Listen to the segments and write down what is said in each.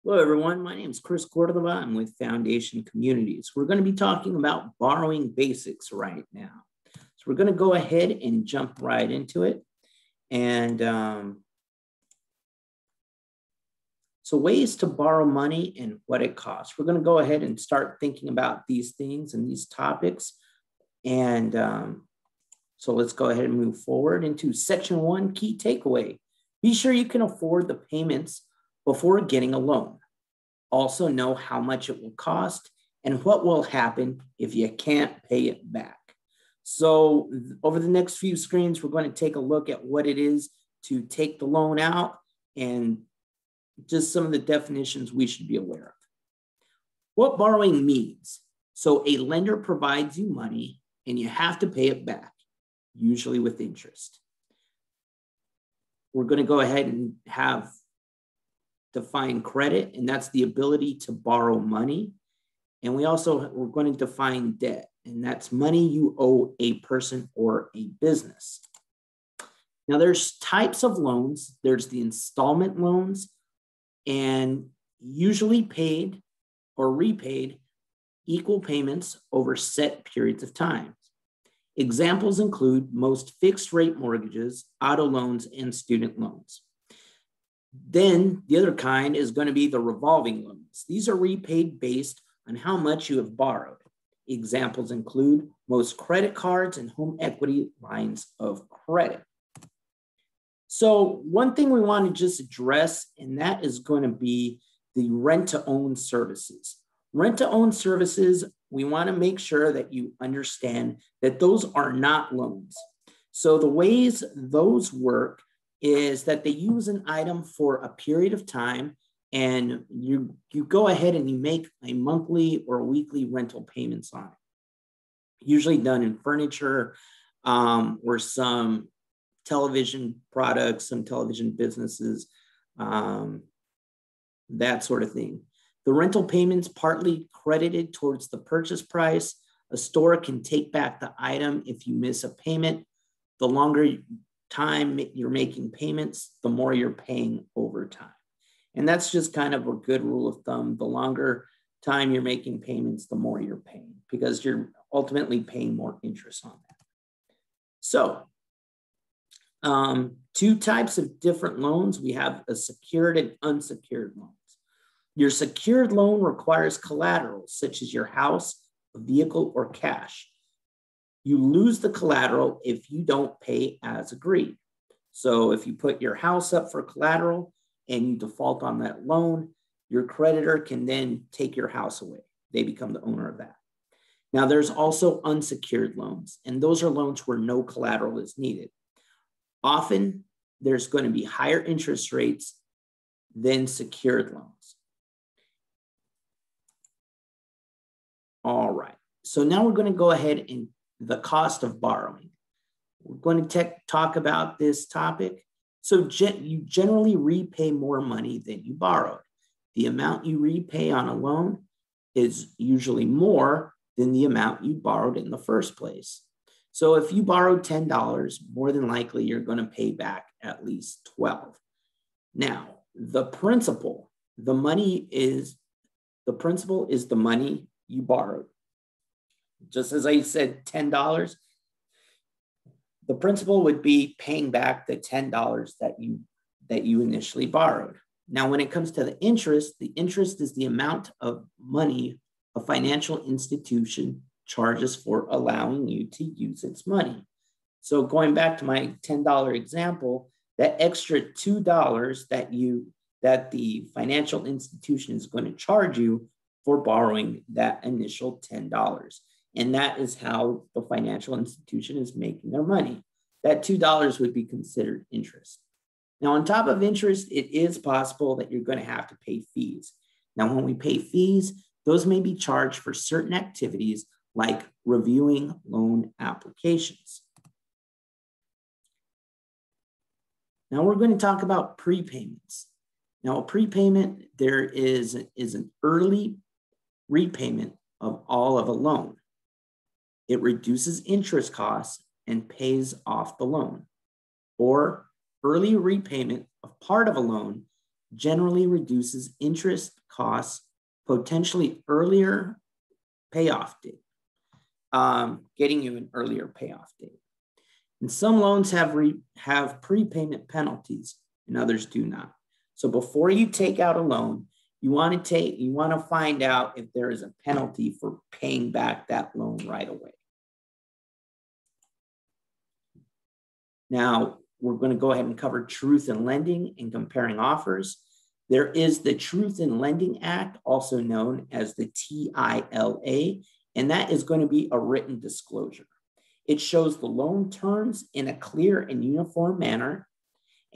Hello, everyone. My name is Chris Cordova. I'm with Foundation Communities. We're going to be talking about borrowing basics right now. So we're going to go ahead and jump right into it. And so ways to borrow money and what it costs. We're going to go ahead and start thinking about these things and these topics. And so let's go ahead and move forward into section 1, key takeaway. Be sure you can afford the payments before getting a loan. Also know how much it will cost and what will happen if you can't pay it back. So over the next few screens, we're going to take a look at what it is to take the loan out and just some of the definitions we should be aware of. What borrowing means. So a lender provides you money and you have to pay it back, usually with interest. We're going to go ahead and have define credit, and that's the ability to borrow money. And we're going to define debt, and that's money you owe a person or a business. Now there's types of loans. There's the installment loans, and usually paid or repaid equal payments over set periods of time. Examples include most fixed rate mortgages, auto loans, and student loans. Then the other kind is going to be the revolving loans. These are repaid based on how much you have borrowed. Examples include most credit cards and home equity lines of credit. So one thing we want to just address, and that is going to be the rent-to-own services. Rent-to-own services, we want to make sure that you understand that those are not loans. So the ways those work is that they use an item for a period of time, and you go ahead and you make a monthly or weekly rental payments on it. Usually done in furniture or some television products, some television businesses, that sort of thing. The rental payments partly credited towards the purchase price. A store can take back the item if you miss a payment. The longer time you're making payments, the more you're paying over time. And that's just kind of a good rule of thumb. The longer time you're making payments, the more you're paying, because you're ultimately paying more interest on that. So two types of different loans. We have a secured and unsecured loans. Your secured loan requires collateral, such as your house, a vehicle, or cash. You lose the collateral if you don't pay as agreed. So if you put your house up for collateral and you default on that loan, your creditor can then take your house away. They become the owner of that. Now there's also unsecured loans, and those are loans where no collateral is needed. Often there's going to be higher interest rates than secured loans. All right, so now we're going to go ahead and the cost of borrowing. We're going to talk about this topic. So you generally repay more money than you borrowed. The amount you repay on a loan is usually more than the amount you borrowed in the first place. So if you borrowed $10, more than likely you're going to pay back at least $12. Now, the principal is the money you borrowed. Just as I said, $10, the principal would be paying back the $10 that you initially borrowed. Now, when it comes to the interest is the amount of money a financial institution charges for allowing you to use its money. So going back to my $10 example, that extra $2 that the financial institution is going to charge you for borrowing that initial $10. And that is how the financial institution is making their money. That $2 would be considered interest. Now, on top of interest, it is possible that you're going to have to pay fees. Now, when we pay fees, those may be charged for certain activities like reviewing loan applications. Now, we're going to talk about prepayments. Now, a prepayment, there is an early repayment of all of a loan. It reduces interest costs and pays off the loan. Or early repayment of part of a loan generally reduces interest costs, potentially earlier payoff date, getting you an earlier payoff date. And some loans have prepayment penalties and others do not. So before you take out a loan, you want to find out if there is a penalty for paying back that loan right away. Now, we're going to go ahead and cover truth in lending and comparing offers. There is the Truth in Lending Act, also known as the TILA, and that is going to be a written disclosure. It shows the loan terms in a clear and uniform manner,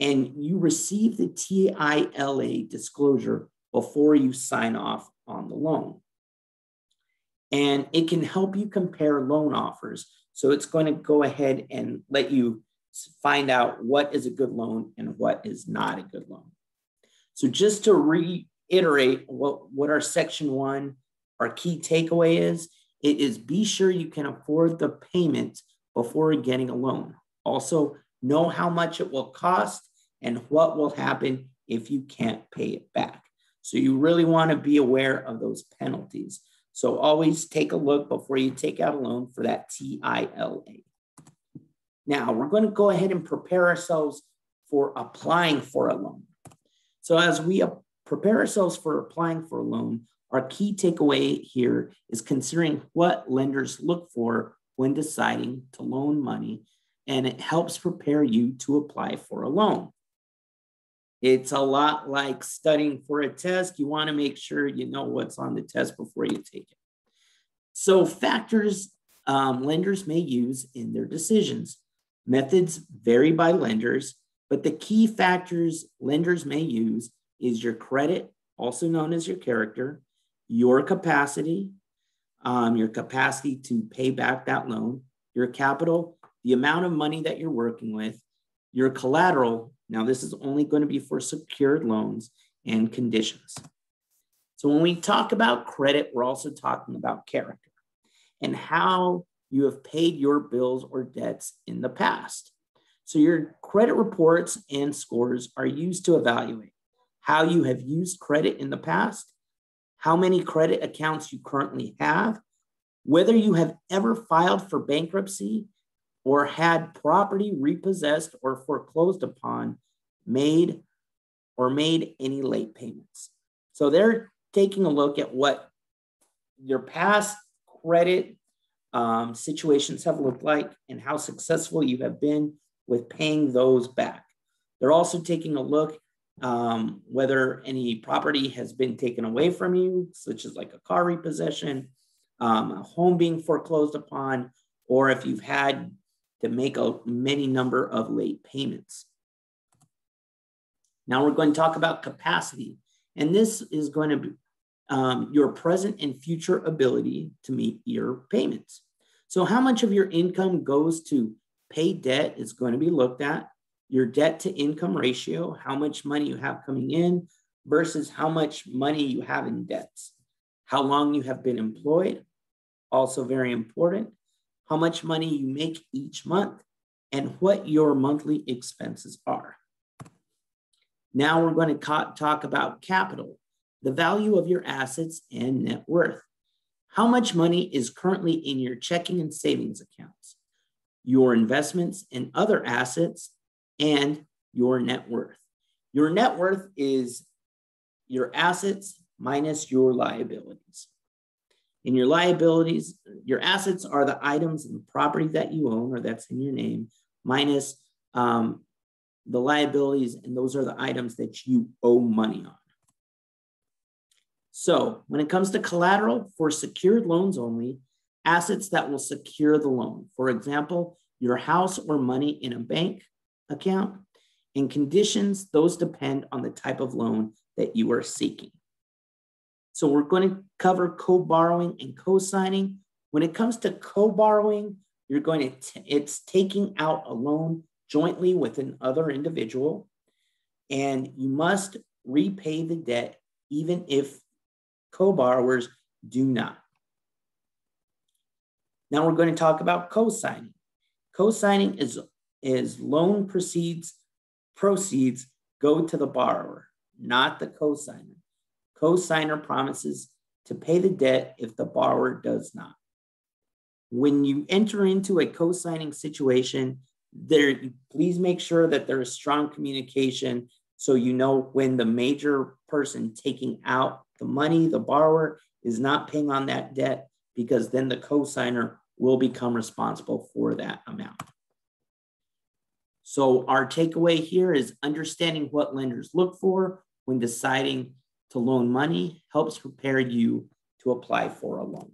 and you receive the TILA disclosure before you sign off on the loan. And it can help you compare loan offers. So it's going to go ahead and let you find out what is a good loan and what is not a good loan. So just to reiterate what our section 1, our key takeaway is, it is be sure you can afford the payment before getting a loan. Also, know how much it will cost and what will happen if you can't pay it back. So you really want to be aware of those penalties. So always take a look before you take out a loan for that TILA. Now, we're going to go ahead and prepare ourselves for applying for a loan. So as we prepare ourselves for applying for a loan, our key takeaway here is considering what lenders look for when deciding to loan money, and it helps prepare you to apply for a loan. It's a lot like studying for a test. You want to make sure you know what's on the test before you take it. So factors lenders may use in their decisions. Methods vary by lenders, but the key factors lenders may use is your credit, also known as your character, your capacity to pay back that loan, your capital, the amount of money that you're working with, your collateral. Now, this is only going to be for secured loans, and conditions. So when we talk about credit, we're also talking about character and how you have paid your bills or debts in the past. So your credit reports and scores are used to evaluate how you have used credit in the past, how many credit accounts you currently have, whether you have ever filed for bankruptcy or had property repossessed or foreclosed upon, made any late payments. So they're taking a look at what your past credit situations have looked like and how successful you have been with paying those back. They're also taking a look whether any property has been taken away from you, such as like a car repossession, a home being foreclosed upon, or if you've had to make many number of late payments. Now we're going to talk about capacity, and this is going to be your present and future ability to meet your payments. So how much of your income goes to pay debt is going to be looked at. Your debt to income ratio, how much money you have coming in versus how much money you have in debts. How long you have been employed, also very important. How much money you make each month and what your monthly expenses are. Now we're going to talk about capital, the value of your assets and net worth. How much money is currently in your checking and savings accounts, your investments and other assets, and your net worth. Your net worth is your assets minus your liabilities. In your liabilities, your assets are the items and property that you own or that's in your name, minus the liabilities, and those are the items that you owe money on. So when it comes to collateral for secured loans only, assets that will secure the loan. For example, your house or money in a bank account. And conditions, those depend on the type of loan that you are seeking. So we're going to cover co-borrowing and co-signing. When it comes to co-borrowing, it's taking out a loan jointly with another individual, and you must repay the debt even if co-borrowers do not. Now we're going to talk about co-signing. Co-signing is loan proceeds go to the borrower. not the cosigner. Cosigner promises to pay the debt if the borrower does not. When you enter into a co-signing situation, please make sure that there is strong communication so you know when the major person taking out the money, the borrower, is not paying on that debt, because then the cosigner will become responsible for that amount. So our takeaway here is understanding what lenders look for when deciding to loan money helps prepare you to apply for a loan.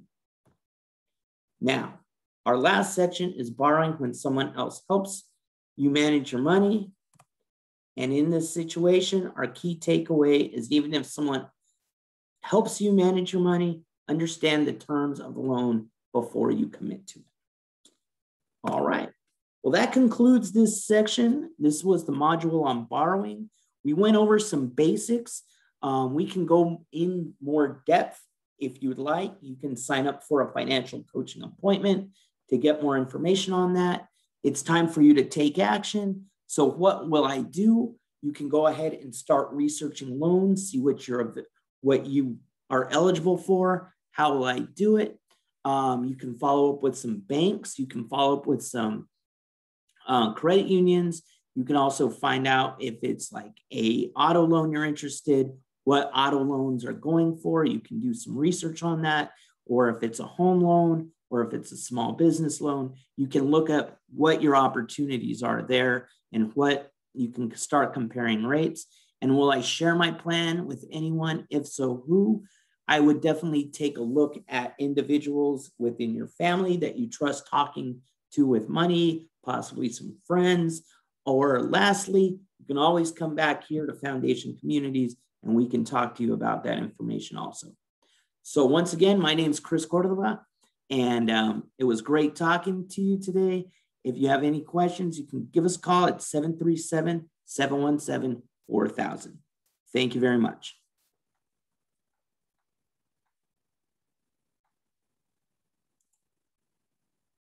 Now, our last section is borrowing when someone else helps you manage your money. And in this situation, our key takeaway is even if someone helps you manage your money, understand the terms of the loan before you commit to it. All right. Well, that concludes this section. This was the module on borrowing. We went over some basics. We can go in more depth if you'd like. You can sign up for a financial coaching appointment to get more information on that. It's time for you to take action. So what will I do? You can go ahead and start researching loans, see what you are eligible for. How will I do it? You can follow up with some banks. You can follow up with some credit unions. You can also find out if it's like a auto loan you're interested, what auto loans are going for. You can do some research on that, or if it's a home loan, or if it's a small business loan, you can look up what your opportunities are there and what you can start comparing rates. And will I share my plan with anyone? If so, who? I would definitely take a look at individuals within your family that you trust talking to with money, possibly some friends. Or lastly, you can always come back here to Foundation Communities and we can talk to you about that information also. So once again, my name is Chris Cordova, and it was great talking to you today. If you have any questions, you can give us a call at 737-717-4000. Thank you very much.